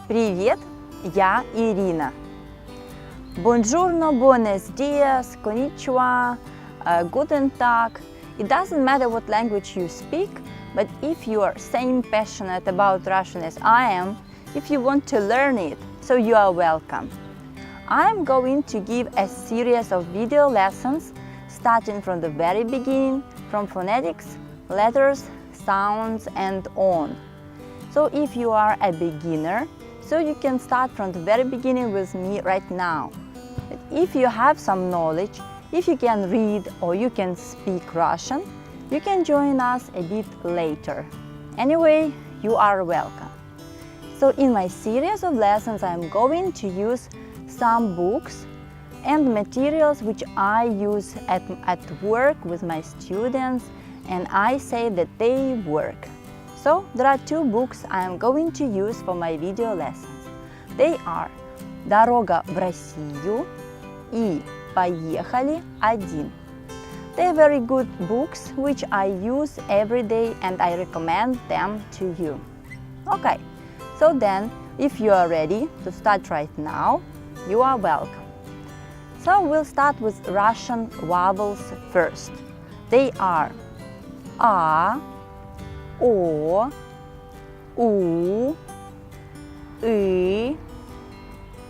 Привет, я Ирина. Buongiorno, buenos dias, konnichiwa, guten tag. It doesn't matter what language you speak, but if you are same passionate about Russian as I am, if you want to learn it, so you are welcome. I am going to give a series of video lessons starting from the very beginning, from phonetics, letters, sounds and on. So if you are a beginner, so you can start from the very beginning with me right now. But if you have some knowledge, if you can read or you can speak Russian, you can join us a bit later. Anyway, you are welcome. So in my series of lessons, I'm going to use some books and materials which I use at work with my students, and I say that they work. So there are two books I am going to use for my video lessons. They are «Дорога в Россию» и «Поехали один». They are very good books which I use every day and I recommend them to you. Okay, so then if you are ready to start right now, you are welcome. So we'll start with Russian vowels first. They are A, O, U, I,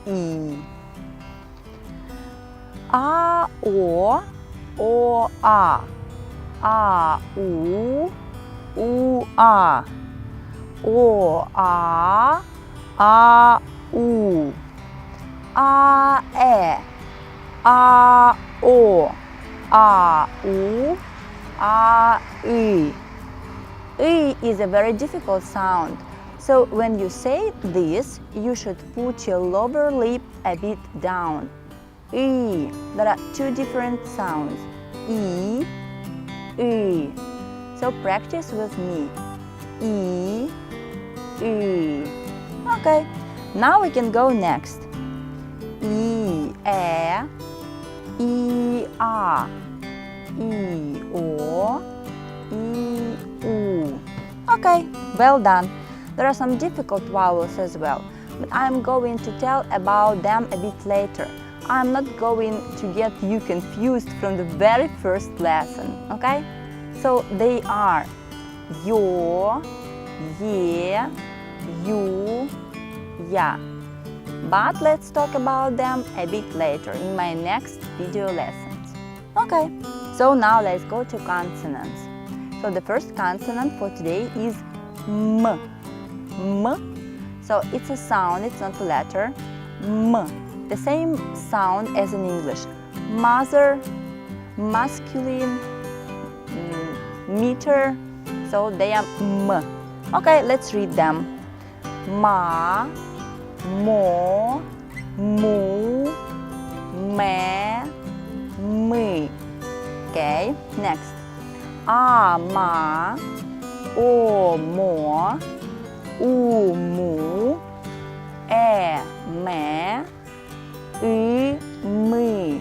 I. A, O, A. A, U, A. O, A, U. A, E. A, O. A, U, A, I. I is a very difficult sound, so when you say this, you should put your lower lip a bit down. I. There are two different sounds. I, I. So practice with me. I, I. Okay, now we can go next. I, I, A. I, O, I, U. Okay, well done. There are some difficult vowels as well, but I'm going to tell about them a bit later. I'm not going to get you confused from the very first lesson, okay? So they are yo, ye, you, ya. But let's talk about them a bit later in my next video lessons. Okay, so now let's go to consonants. So the first consonant for today is M. M. So it's a sound, it's not a letter. M. The same sound as in English. Mother, masculine, meter. So they are M. Okay, let's read them. Ma, mo, mu, me, mi. Okay, next. A, ma, o, mo, u, mu, e, me, I, mi.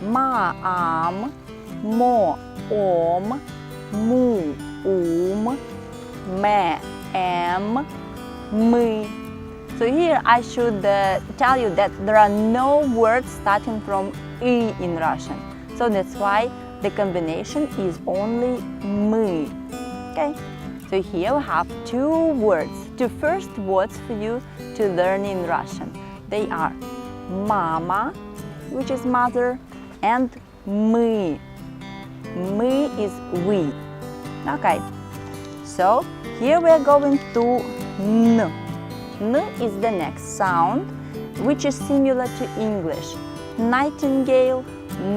Ma, am, mo, om, mu, me, em, mi. So here I should tell you that there are no words starting from I in Russian. So that's why the combination is only mi. Okay? So here we have two words, two first words for you to learn in Russian. They are mama, which is mother, and мы. Мы is we. Okay. So here we are going to N. N is the next sound, which is similar to English. Nightingale,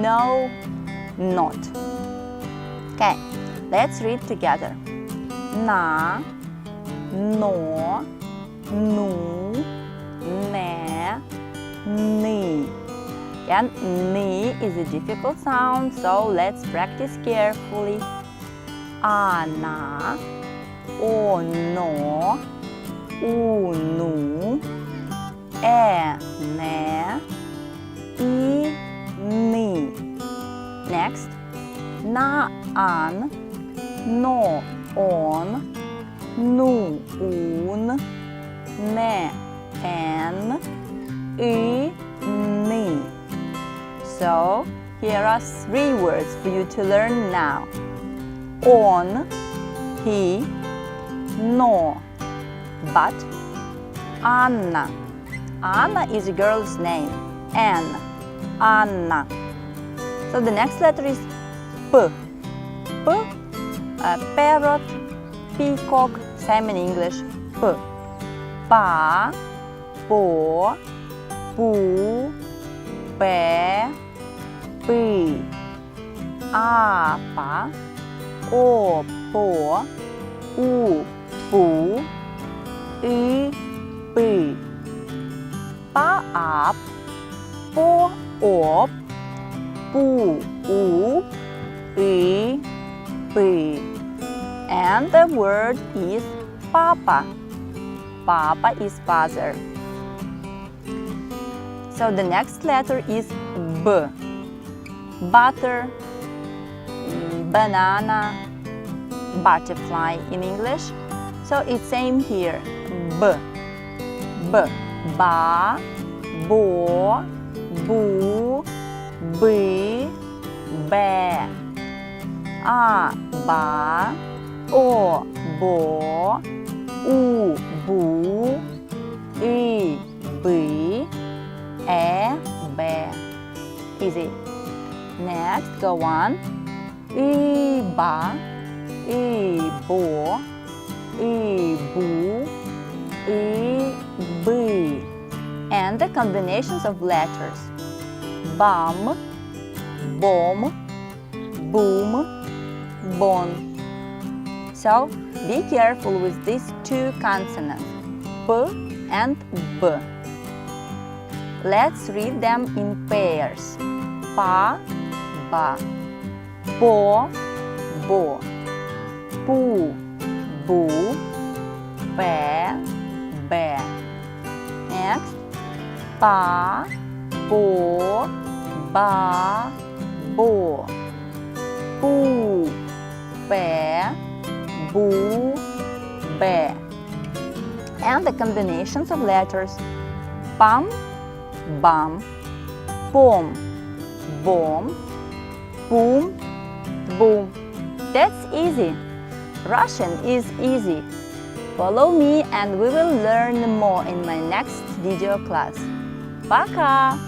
no, not. Okay, let's read together. Na, no, nu, ne, ni. And ni is a difficult sound, so let's practice carefully. Ana, o, no, u, nu, e, ne, I, ni. Next, na, an, no, on, nu, un, ne, N, I, ni. So here are 3 words for you to learn now. On, he, no. But Anna. Anna is a girl's name. N, Anna. So the next letter is P. P, parrot, peacock, same in English. P. Pa, po, pu, pe, pi. Apa, o, po, u, pu, I, pi. Pa, ap, po, op, pu, up, I, pi. And the word is Papa. Papa is father. So the next letter is B. Butter, banana, butterfly in English. So it's same here. B. B. Ba, bo, bu, bi, be. A, ba, o, bo, u, bu, I, bi, e, be. Easy. Next, go on. I, ba, I, bo, I, bu, I, bi. And the combinations of letters. Bum, bomb, boom, bon. So, be careful with these 2 consonants, P and B. Let's read them in pairs. Pa, ba. Po, bo. Pu, bu. Pe, be. Next, pa, po, ba, bo. Pu, pe, bu, be. And the combinations of letters pum, bum, pom, bom, boom, boom. That's easy. Russian is easy. Follow me and we will learn more in my next video class. Пока!